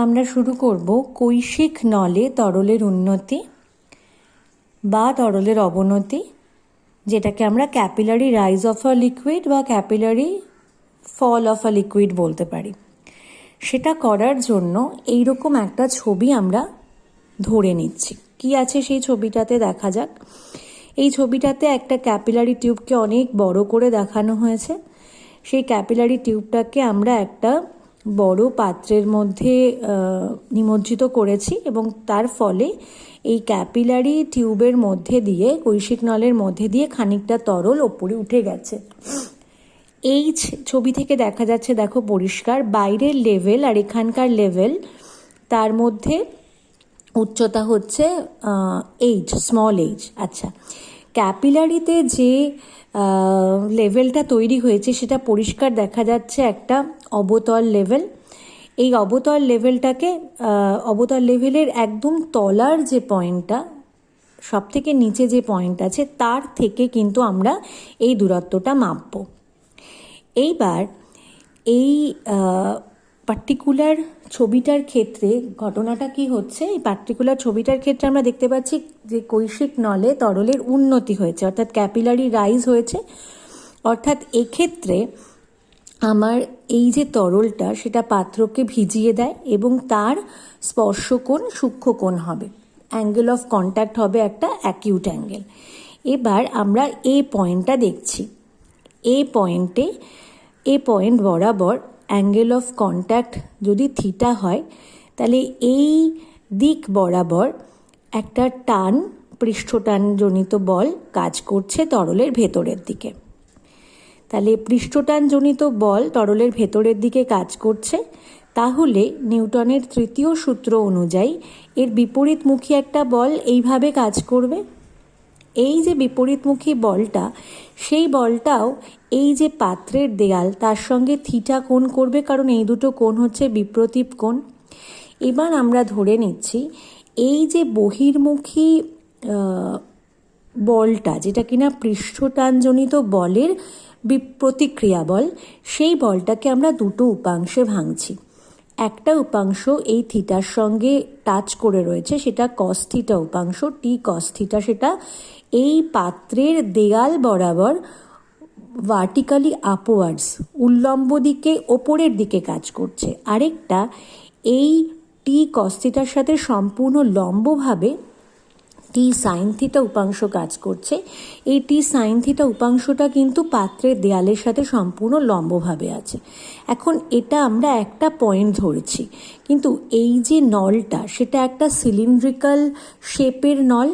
আমরা শুরু করব কৈশিক নলে তরলের উন্নতি বা তরলের অবনতি, যেটাকে আমরা capillary rise of a liquid বা capillary fall of a liquid বলতে পারি। সেটা করার জন্য এইরকম একটা ছবি আমরা ধরে নিচ্ছি। কি আছে সেই ছবিটাতে দেখা যাক। এই ছবিটাতে একটা ক্যাপিলারি টিউবকে অনেক বড় করে দেখানো হয়েছে। সেই ক্যাপিলারি টিউবটাকে আমরা একটা বড় পাত্রের মধ্যে নিমজ্জিত করেছি এবং তার ফলে এই ক্যাপিলারি টিউবের মধ্যে দিয়ে, কৈশিক নলের মধ্যে দিয়ে খানিকটা তরল ওপরে উঠে গেছে। এই ছবি থেকে দেখা যাচ্ছে, দেখো পরিষ্কার, বাইরের লেভেল আর এখানকার লেভেল, তার মধ্যে উচ্চতা হচ্ছে এইচ, স্মল এইচ। আচ্ছা, ক্যাপিলারিতে যে লেভেলটা তৈরি হয়েছে সেটা পরিষ্কার দেখা যাচ্ছে একটা অবতল লেভেল। এই অবতল লেভেলটাকে, অবতল লেভেলের একদম তলার যে পয়েন্টটা, সব থেকে নিচে যে পয়েন্ট আছে, তার থেকে কিন্তু আমরা এই দূরত্বটা মাপব। এইবার এই পার্টিকুলার ছবিটার ক্ষেত্রে ঘটনাটা কি হচ্ছে, এই পার্টিকুলার ছবিটার ক্ষেত্রে আমরা দেখতে পাচ্ছি যে কৈশিক নলে তরলের উন্নতি হয়েছে, অর্থাৎ ক্যাপিলারি রাইজ হয়েছে। অর্থাৎ এক্ষেত্রে আমার এই যে তরলটা সেটা পাত্রকে ভিজিয়ে দেয় এবং তার স্পর্শকোণ সূক্ষ্মকোণ হবে, অ্যাঙ্গেল অফ কন্ট্যাক্ট হবে একটা অ্যাকিউট অ্যাঙ্গেল। এবার আমরা এ পয়েন্টটা দেখছি। এ পয়েন্ট বরাবর অ্যাঙ্গেল অফ কন্ট্যাক্ট যদি থিটা হয়, তাহলে এই দিক বরাবর একটা টান, পৃষ্ঠটানজনিত বল কাজ করছে তরলের ভেতরের দিকে। তাহলে পৃষ্ঠটানজনিত বল তরলের ভেতরের দিকে কাজ করছে। তাহলে নিউটনের তৃতীয় সূত্র অনুযায়ী এর বিপরীতমুখী একটা বল এইভাবে কাজ করবে। এই যে বিপরীতমুখী বলটা, সেই বলটাও এই যে পাত্রের দেয়াল তার সঙ্গে থিটা কোণ করবে, কারণ এই দুটো কোণ হচ্ছে বিপ্রতীপ কোণ। এবার আমরা ধরে নিচ্ছি এই যে বহির্মুখী বলটা, যেটা কিনা পৃষ্ঠটানজনিত বলের প্রতিক্রিয়া বল, সেই বলটাকে আমরা দুটো উপাংশে ভাঙছি। একটা উপাংশ এই থিটার সঙ্গে টাচ করে রয়েছে, সেটা কস থিটা উপাংশ, টি কস থিটা, সেটা এই পাত্রের দেয়াল বরাবর ভার্টিক্যালি আপওয়ার্ডস, উল্লম্ব দিকে ওপরের দিকে কাজ করছে। আরেকটা এই টি কস থিটার সাথে সম্পূর্ণ লম্বভাবে টি সাইন থিটা উপাংশ কাজ করছে। এই টি সাইন থিটা উপাংশটা কিন্তু পাত্রের দেয়ালের সাথে সম্পূর্ণ লম্বভাবে আছে। এখন এটা আমরা একটা পয়েন্ট ধরেছি, কিন্তু এই যে নলটা সেটা একটা সিলিন্ড্রিক্যাল শেপের নল।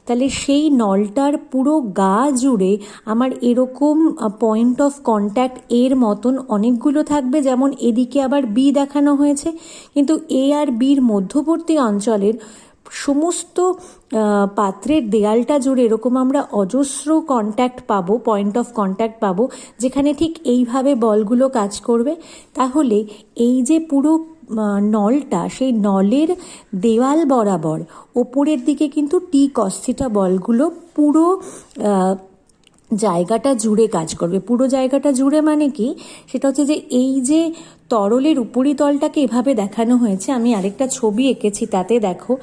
তাহলে সেই নলটার পুরো গা জুড়ে আমার এরকম পয়েন্ট অফ কন্ট্যাক্ট এর মতন অনেকগুলো থাকবে, যেমন এদিকে আবার বি দেখানো হয়েছে, কিন্তু এ আর বির মধ্যবর্তী অঞ্চলের সমস্ত পাত্রের দেয়ালটা জুড়ে এরকম আমরা অজস্র কন্ট্যাক্ট পাবো, পয়েন্ট অফ কন্ট্যাক্ট পাবো, যেখানে ঠিক এইভাবে বলগুলো কাজ করবে। তাহলে এই যে পুরো নলটা, সেই নলের দেওয়াল বরাবর ওপরের দিকে কিন্তু টি কস থিটা বলগুলো পুরো জায়গাটা জুড়ে কাজ করবে। পুরো জায়গাটা জুড়ে মানে কি, সেটা হচ্ছে যে এই যে তরলের উপরিতলটাকে এভাবে দেখানো হয়েছে, আমি আরেকটা ছবি এঁকেছি, তাতে দেখো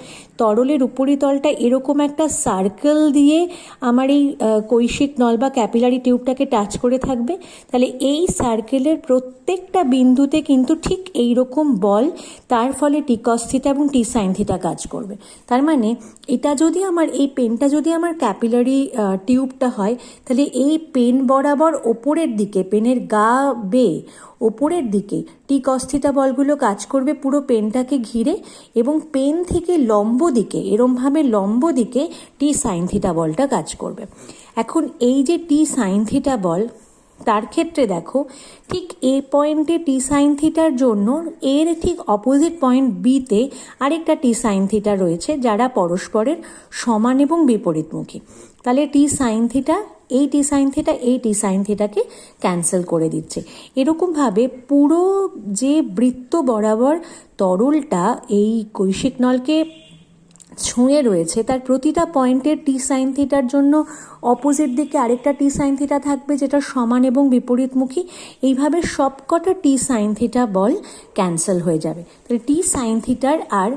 তরলের উপরিতলটা এরকম একটা সার্কেল দিয়ে আমার এই কৈশিক নল বা ক্যাপিলারি টিউবটাকে টাচ করে থাকবে। তাহলে এই সার্কেলের প্রত্যেকটা বিন্দুতে কিন্তু ঠিক এই রকম বল, তার ফলে টি কস থিটা এবং টি সাইন থিটা কাজ করবে। তার মানে এটা যদি আমার, এই পেনটা যদি আমার ক্যাপিলারি টিউবটা হয়, তাহলে এই পেন বরাবর ওপরের দিকে, পেনের গা বেয়ে ওপরের দিকে টি কস থিটা বলগুলো কাজ করবে পুরো পেনটাকে ঘিরে, এবং পেন থেকে লম্ব দিকে, এরমভাবে লম্ব দিকে টি সাইন থিটা বলটা কাজ করবে। এখন এই যে টি সাইন থিটা বল, তার ক্ষেত্রে দেখো ঠিক এ পয়েন্টে টি সাইন থিটার জন্য এর ঠিক অপোজিট পয়েন্ট বিতে আরেকটা টি সাইন থিটা রয়েছে, যারা পরস্পরের সমান এবং বিপরীতমুখী। তাহলে টি সাইন থিটা, এই টি সাইন থিটা এই টি সাইন থিটাকে ক্যান্সেল করে দিচ্ছে। এরকমভাবে পুরো যে বৃত্ত বরাবর তরলটা এই কৈশিক নলকে ছুঁয়ে রয়েছে তার প্রতিটা পয়েন্টের টি সাইন থিটার জন্য অপোজিট দিকে আরেকটা টি সাইন থিটা থাকবে যেটা সমান এবং বিপরীতমুখী। এইভাবে সবকটা টি সাইন থিটা বল ক্যান্সেল হয়ে যাবে। তাহলে টি সাইন থিটার আর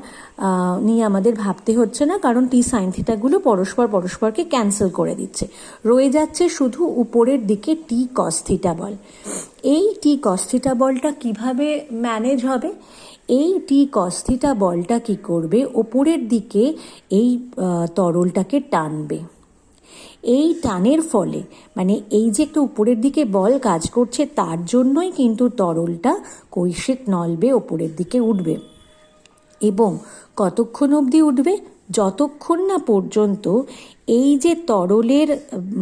নিয়ে আমাদের ভাবতে হচ্ছে না, কারণ টি সাইন থিটাগুলো পরস্পরকে ক্যান্সেল করে দিচ্ছে। রয়ে যাচ্ছে শুধু উপরের দিকে টি কস থিটা বল। এই টি কস থিটা বলটা কিভাবে ম্যানেজ হবে? এই টি কস থিটা বলটা কি করবে? ওপরের দিকে এই তরলটাকে টানবে। এই টানের ফলে মানে এই যে একটা উপরের দিকে বল কাজ করছে তার জন্যই কিন্তু তরলটা কৈশিক নলবে ওপরের দিকে উঠবে। এবং কতক্ষণ অবধি উঠবে? যতক্ষণ না পর্যন্ত এই যে তরলের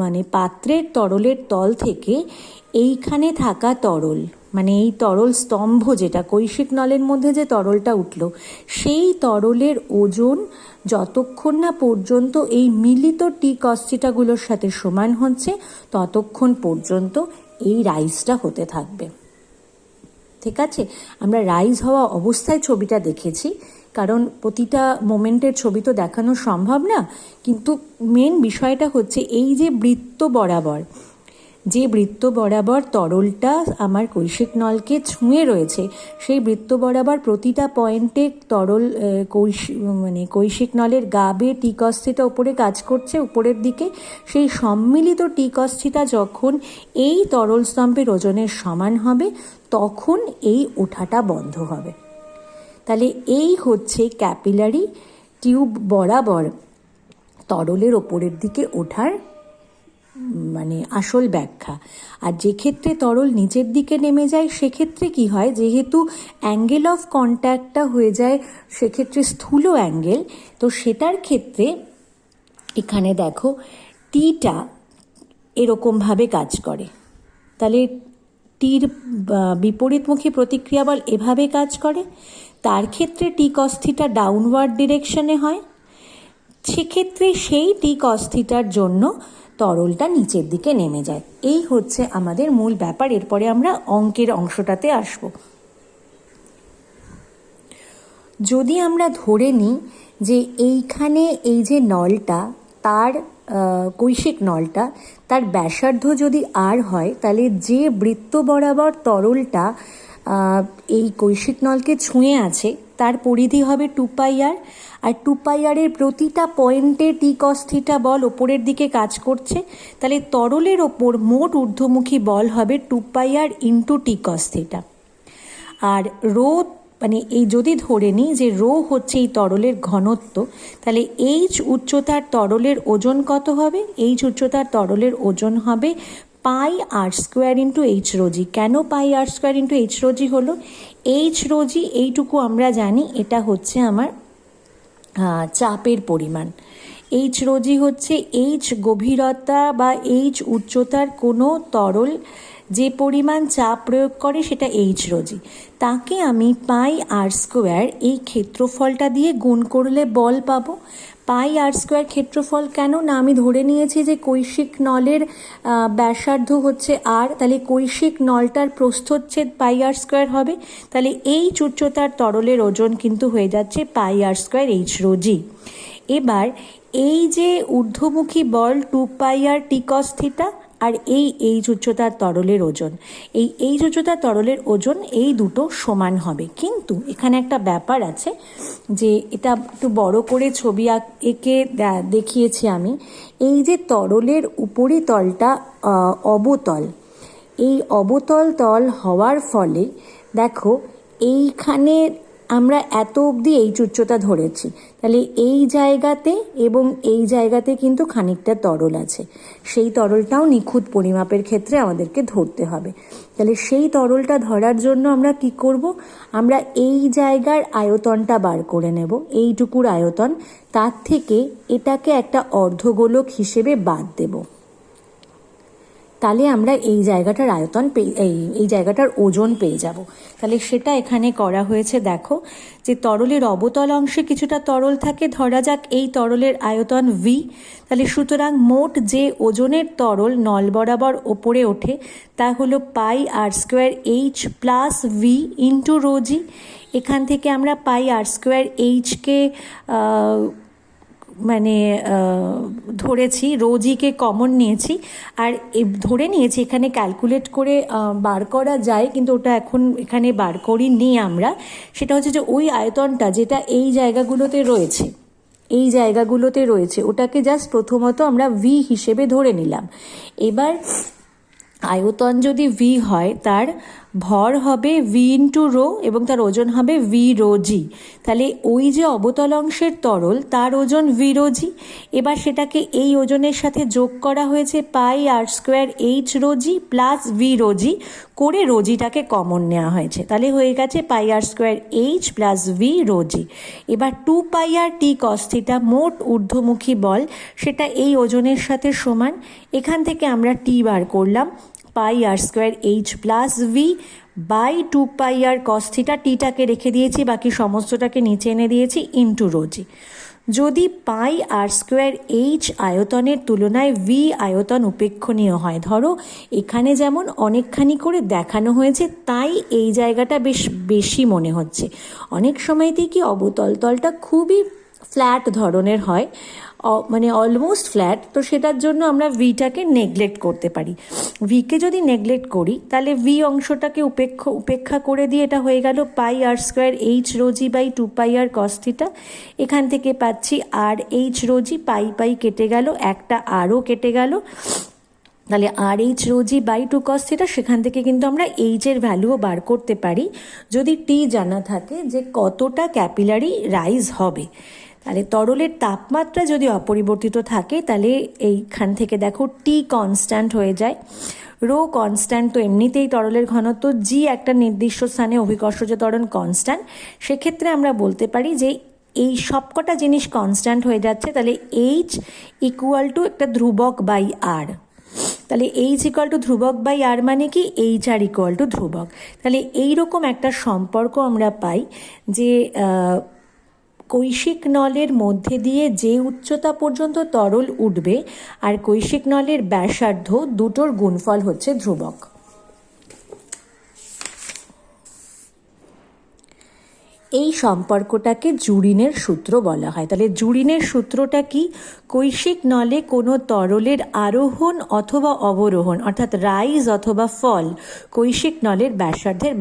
মানে পাত্রের তরলের তল থেকে এইখানে থাকা তরল মানে এই তরল স্তম্ভ যেটা কৈশিক নলের মধ্যে যে তরলটা উঠল সেই তরলের ওজন যতক্ষণ না পর্যন্ত এই মিলিত টি কস থিটাগুলোর সাথে সমান হচ্ছে ততক্ষণ পর্যন্ত এই রাইজটা হতে থাকবে। ঠিক আছে, আমরা রাইজ হওয়া অবস্থায় ছবিটা দেখেছি, কারণ প্রতিটা মোমেন্টের ছবি তো দেখানো সম্ভব না। কিন্তু মেন বিষয়টা হচ্ছে এই যে বৃত্ত বরাবর তরলটা আমার কৈশিক নলকে ছুঁয়ে রয়েছে, সেই বৃত্ত বরাবর প্রতিটা পয়েন্টে তরল কৈশিক নলের গা বেয়ে টি কস থিটা উপরে কাজ করছে উপরের দিকে। সেই সম্মিলিত টি কস থিটা যখন এই তরল স্তম্ভের ওজনের সমান হবে তখন এই ওঠাটা বন্ধ হবে। তাহলে এই হচ্ছে ক্যাপিলারি টিউব বরাবর তরলের ওপরের দিকে ওঠার মানে আসল ব্যাখ্যা। আর যে ক্ষেত্রে তরল নিচের দিকে নেমে যায় সেক্ষেত্রে কি হয়, যেহেতু অ্যাঙ্গেল অফ কন্ট্যাক্টটা হয়ে যায় সেক্ষেত্রে স্থূল অ্যাঙ্গেল, তো সেটার ক্ষেত্রে এখানে দেখো টিটা এরকমভাবে কাজ করে। তাহলে টির বিপরীতমুখী প্রতিক্রিয়া বল এভাবে কাজ করে। তার ক্ষেত্রে টি কস থিটা ডাউনওয়ার্ড ডিরেকশনে হয়, সেক্ষেত্রে সেই টি কস থিটার জন্য তরলটা নিচের দিকে নেমে যায়। এই হচ্ছে আমাদের মূল ব্যাপার। এরপরে আমরা অঙ্কের অংশটাতে আসব। যদি আমরা ধরে নিই যে এইখানে এই যে নলটা তার কৈশিক নলটা তার ব্যাসার্ধ যদি আর হয়, তাহলে যে বৃত্ত বরাবর তরলটা এই কৈশিক নলকে ছুঁয়ে আছে তার পরিধি হবে 2πr। আর 2πr এর প্রতিটা পয়েন্টে টি কস থিটা বল ওপরের দিকে কাজ করছে, তাহলে তরলের ওপর মোট ঊর্ধ্বমুখী বল হবে 2πr into T cos theta. আর রো মানে এই যদি ধরে নিই যে রো হচ্ছে এই তরলের ঘনত্ব, তাহলে এইচ উচ্চতার তরলের ওজন কত হবে? এইচ উচ্চতার তরলের ওজন হবে পাই আর স্কোয়ার ইন্টু এইচ রোজি। কেন পাই আর স্কোয়ার ইন্টু এইচ রোজি হলো? এইচ রোজি এইটুকু আমরা জানি, এটা হচ্ছে আমার চাপের পরিমাণ। এইচ রোজি হচ্ছে এইচ গভীরতা বা এইচ উচ্চতার কোনো তরল যে পরিমাণ চাপ প্রয়োগ করে সেটা এইচ রোজি। তাকে আমি পাই আর স্কোয়ার এই ক্ষেত্রফলটা দিয়ে গুণ করলে বল পাবো। পাই আর স্কোয়ার ক্ষেত্রফল কেন না, আমি ধরে নিয়েছি যে কৈশিক নলের ব্যাসার্ধ হচ্ছে আর, তাহলে কৈশিক নলটার প্রস্থচ্ছেদ পাই আর স্কোয়ার হবে। তাহলে এইচ উচ্চতার তরলের ওজন কিন্তু হয়ে যাচ্ছে পাই আর স্কোয়ার এইচ রোজি। এবার এই যে ঊর্ধ্বমুখী বল 2πr টি কস থিটা আর এই এইচ উচ্চতার তরলের ওজন, এই এইচ উচ্চতার তরলের ওজন এই দুটো সমান হবে। কিন্তু এখানে একটা ব্যাপার আছে যে এটা একটু বড় করে ছবি এঁকে দেখিয়েছি আমি। এই যে তরলের উপরিতলটা অবতল, এই অবতল তল হওয়ার ফলে দেখো এইখানে আমরা এত অবধি এইচ উচ্চতা ধরেছি, তাহলে এই জায়গাতে এবং এই জায়গাতে কিন্তু খানিকটা তরল আছে, সেই তরলটাও নিখুঁত পরিমাপের ক্ষেত্রে আমাদেরকে ধরতে হবে। তাহলে সেই তরলটা ধরার জন্য আমরা কি করব? আমরা এই জায়গার আয়তনটা বার করে নেব, এইটুকুর আয়তন, তার থেকে এটাকে একটা অর্ধগোলক হিসেবে বাদ দেব। তাহলে আমরা এই জায়গাটার আয়তন এই জায়গাটার ওজন পেয়ে যাব। তাহলে সেটা এখানে করা হয়েছে। দেখো যে তরলের অবতল অংশে কিছুটা তরল থাকে, ধরা যাক এই তরলের আয়তন v। তাহলে সুতরাং মোট যে ওজনের তরল নল বরাবর ওপরে ওঠে তা হলো pi r square h plus v into rho g. এখান থেকে আমরা পাই আর স্কোয়ার এইচকে মানে ধরেছি, রোজিকে কমন নিয়েছি, আর ধরে নিয়েছি এখানে ক্যালকুলেট করে বার করা যায়, কিন্তু ওটা এখন এখানে বার করিনি আমরা। সেটা হচ্ছে যে ওই আয়তনটা যেটা এই জায়গাগুলোতে রয়েছে ওটাকে জাস্ট প্রথমত আমরা ভি হিসেবে ধরে নিলাম। এবার আয়তন যদি ভি হয়, তার ভর হবে ভি ইন্টু রো এবং তার ওজন হবে ভি রো জি। তাহলে ওই যে অবতল অংশের তরল, তার ওজন ভি রো জি। এবার সেটাকে এই ওজনের সাথে যোগ করা হয়েছে pi r square h rho g plus v rho g করে রোজিটাকে কমন নেওয়া হয়েছে। তাহলে হয়ে গেছে pi r square h plus v rho g. এবার 2 পাই আর টি কস থিটা মোট ঊর্ধ্বমুখী বল, সেটা এই ওজনের সাথে সমান। এখান থেকে আমরা টি বার করলাম, pi r square h plus v by 2 pi r cos theta, টিটাকে রেখে দিয়েছি, বাকি সমস্তটাকে নিচে এনে দিয়েছি ইন্টু রোজি। যদি পাই আর স্কোয়ার এইচ আয়তনের তুলনায় ভি আয়তন উপেক্ষণীয় হয়, ধরো এখানে যেমন অনেকখানি করে দেখানো হয়েছে তাই এই জায়গাটা বেশি মনে হচ্ছে, অনেক সময়তেই কি অবতল তলটা খুবই ফ্ল্যাট ধরনের হয়, মানে অলমোস্ট ফ্ল্যাট, তো সেটার জন্য আমরা ভিটাকে নেগলেক্ট করতে পারি। ভিকে যদি নেগলেক্ট করি তাহলে ভি অংশটাকে উপেক্ষা করে দিয়ে এটা হয়ে গেল pi r square h rho g by 2 pi r cos theta. এখান থেকে পাচ্ছি আর এইচ রোজি, পাই পাই কেটে গেল, একটা আরও কেটে গেল, তাহলে r h rho g by 2 cos theta. সেখান থেকে কিন্তু আমরা এইচের ভ্যালুও বার করতে পারি যদি টি জানা থাকে যে কতটা ক্যাপিলারি রাইজ হবে। তাহলে তরলের তাপমাত্রা যদি অপরিবর্তিত থাকে তাহলে এইখান থেকে দেখো টি কনস্ট্যান্ট হয়ে যায়, রো কনস্ট্যান্ট, তো এমনিতেই তরলের ঘনত্ব, জি একটা নির্দিষ্ট স্থানে অভিকর্ষজ ত্বরণ কনস্ট্যান্ট। সেক্ষেত্রে আমরা বলতে পারি যে এই সবকটা জিনিস কনস্ট্যান্ট হয়ে যাচ্ছে, তাহলে এইচ ইকুয়াল টু একটা ধ্রুবক বাই আর। তাহলে এইচ ইকুয়াল টু ধ্রুবক বাই আর মানে কি এইচ আর ইকুয়াল টু ধ্রুবক। তাহলে এইরকম একটা সম্পর্ক আমরা পাই যে কৈশিক নলের মধ্যে দিয়ে যে উচ্চতা পর্যন্ত তরল উঠবে আর কৈশিক নলের ব্যাসার্ধ দুটোর গুণফল হচ্ছে ধ্রুবক। এই সম্পর্কটাকে জুরিনের সূত্র বলা হয়। তাহলে জুরিনের সূত্রটা কি? কৈশিক নলে কোনো তরলের আরোহণ অথবা অবরোহণ অর্থাৎ রাইজ অথবা ফল কৈশিক নলের ব্যাসার্ধের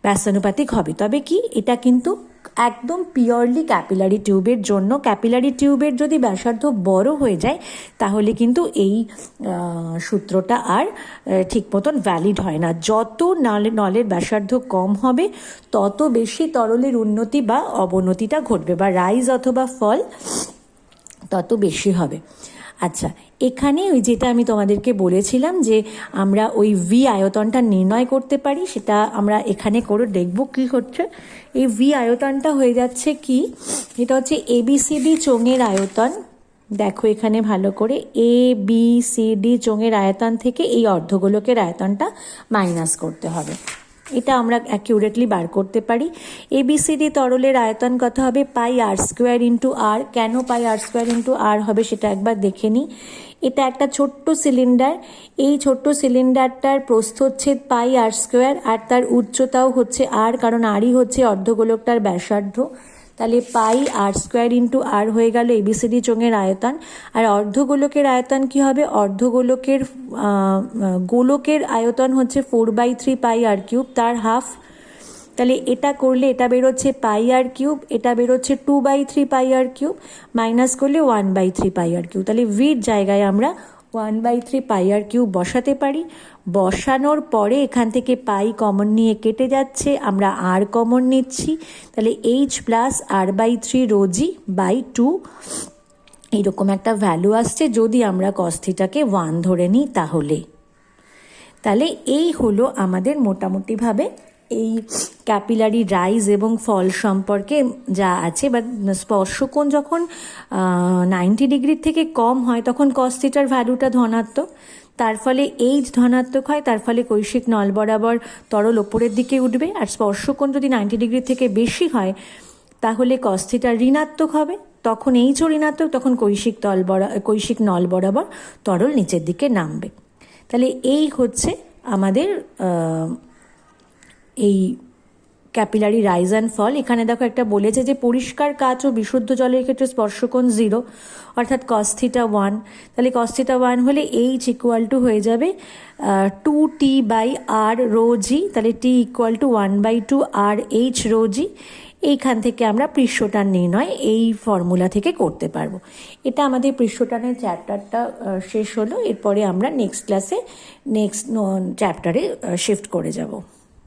ব্যস্তানুপাতিক হবে। তবে কি এটা কিন্তু একদম পিওরলি ক্যাপিলারি টিউবের জন্য। ক্যাপিলারি টিউবের যদি ব্যাসার্ধ বড় হয়ে যায় তাহলে কিন্তু এই সূত্রটা আর ঠিক মতন ভ্যালিড হয় না। যত নলের ব্যাসার্ধ কম হবে তত বেশি তরলের উন্নতি বা অবনতিটা ঘটবে, বা রাইজ অথবা ফল তত বেশি হবে। আচ্ছা, এখানে ওই যেটা আমি তোমাদেরকে বলেছিলাম যে আমরা ওই ভি আয়তনটা নির্ণয় করতে পারি, সেটা আমরা এখানে করে দেখব কি হচ্ছে। এই ভি আয়তনটা হয়ে যাচ্ছে কি, এটা হচ্ছে এবিসিডি চোঙের আয়তন। দেখো এখানে ভালো করে, এ বি সি ডি চোঙের আয়তন থেকে এই অর্ধগোলকের আয়তনটা মাইনাস করতে হবে। এটা আমরা অ্যাকিউরেটলি বার করতে পারি। এবিসিডি তরলের আয়তন কত হবে? পাই আর স্কোয়ার ইন্টু আর। কেন পাই আর স্কোয়ার ইন্টু আর হবে সেটা একবার দেখে নিই। এটা একটা ছোট্ট সিলিন্ডার, এই ছোট্ট সিলিন্ডারটার প্রস্থচ্ছেদ পাই আর স্কোয়ার, আর তার উচ্চতাও হচ্ছে আর, কারণ আরই হচ্ছে অর্ধগোলকটার ব্যাসার্ধ। তাহলে পাই আর স্কোয়ার ইন্টু আর হয়ে গেল এবিসিডি চোঙের আয়তন। আর অর্ধগোলকের আয়তন কি হবে? অর্ধগোলকের গোলকের আয়তন হচ্ছে 4/3 পাই আর কিউব, তার হাফ। তাহলে এটা করলে এটা বেরোচ্ছে পাই আর কিউব, এটা বেরোচ্ছে 2/3 পাই আর কিউব, মাইনাস করলে 1/3 পাই আর কিউব। তাহলে ভির জায়গায় আমরা 1/3 পাই আর কিউব বসাতে পারি। বসানোর পরে এখান থেকে পাই কমন নিয়ে কেটে যাচ্ছে, আমরা আর কমন নিচ্ছি, তাহলে H plus r/3 Rosie by 2 এইরকম একটা ভ্যালু আসছে যদি আমরা কস থিটাকে 1 ধরে নিই। তাহলে এই হলো আমাদের মোটামুটিভাবে এই ক্যাপিলারি রাইজ এবং ফল সম্পর্কে যা আছে। বা স্পর্শকোণ যখন 90 ডিগ্রির থেকে কম হয় তখন কস থিটার ভ্যালুটা ধনাত্মক, তার ফলে এইচ ধনাত্মক হয়, তার ফলে কৈশিক নল বরাবর তরল ওপরের দিকে উঠবে। আর স্পর্শকোণ যদি 90 ডিগ্রি থেকে বেশি হয় তাহলে কস থিটা ঋণাত্মক হবে, তখন এইচও ঋণাত্মক, তখন কৈশিক নল বরাবর তরল নিচের দিকে নামবে। তাহলে এই হচ্ছে আমাদের এই ক্যাপিলারি রাইজ অ্যান্ড ফল। এখানে দেখো একটা বলেছে যে পরিষ্কার কাচ ও বিশুদ্ধ জলের ক্ষেত্রে স্পর্শকোণ 0, অর্থাৎ cos θ 1। তাহলে cos θ 1 হলে H ইকুয়াল টু হয়ে যাবে 2T/r রো জি। তাহলে T equal to 1/2 RH rho g. এইখান থেকে আমরা পৃষ্ঠটান নির্ণয় এই ফর্মুলা থেকে করতে পারবো। এটা আমাদের পৃষ্ঠটানের চ্যাপ্টারটা শেষ হলো। এরপরে আমরা নেক্সট ক্লাসে নেক্সট চ্যাপ্টারে শিফট করে যাব।